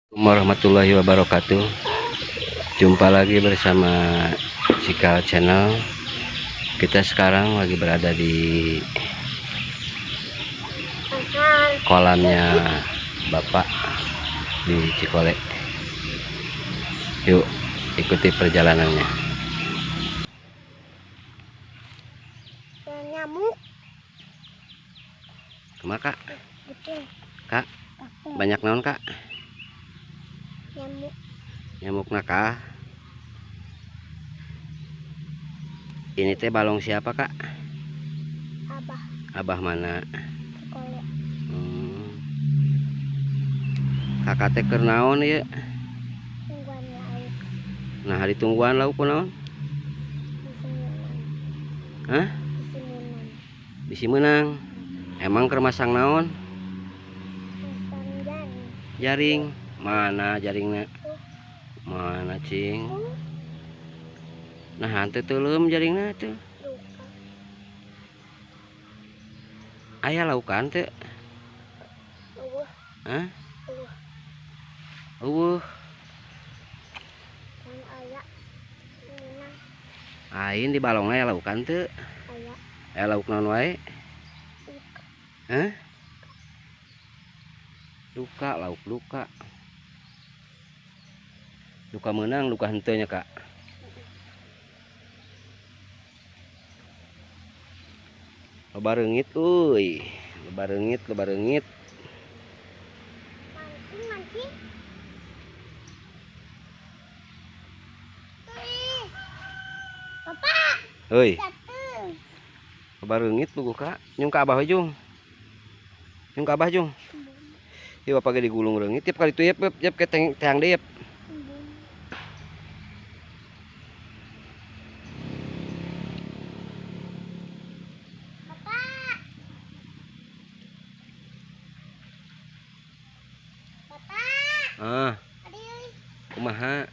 Assalamualaikum warahmatullahi wabarakatuh. Jumpa lagi bersama Cikal Channel. Kita sekarang lagi berada di kolamnya Bapak di Cikole. Yuk ikuti perjalanannya. Nyamuk. Kemana kak? Betul. Kak, banyak naon kak? Nyamuk. Nyamuk nakah. Ini teh balong siapa kak? Abah. Abah mana? Cikole. Kakak teh keur naon ya? Tungguan lauk. Nah hari tungguan lauk naon? Bisimunan. Hah? Bisimunan. Bisi menang. Emang keur masang naon? Masang jaring. Jaring. Mana jaringnya? Mana cing? Nah hantu tulum jaringnya tuh. Luka. Aya laukan teh? Hah? Kan ayak. Minang. Ain di balongnya aya laukan teh? Ayak. Aya lauk naon wae? Luka. Hah? Luka, lauk luka. Luka menang, luka henteu nya kak. Loba reungit euy. Loba reungit, loba reungit. Mancing, mancing. Wih. Bapak. Euy, Dateng. loba reungit lugu kak. Nyung ka abah we jung. Nyung ka abah jung. Ieu bapak ge digulung reungit tiap kali tuh yep ke teang deep. Bapak. Bapak. Ah, Aduh. kumaha?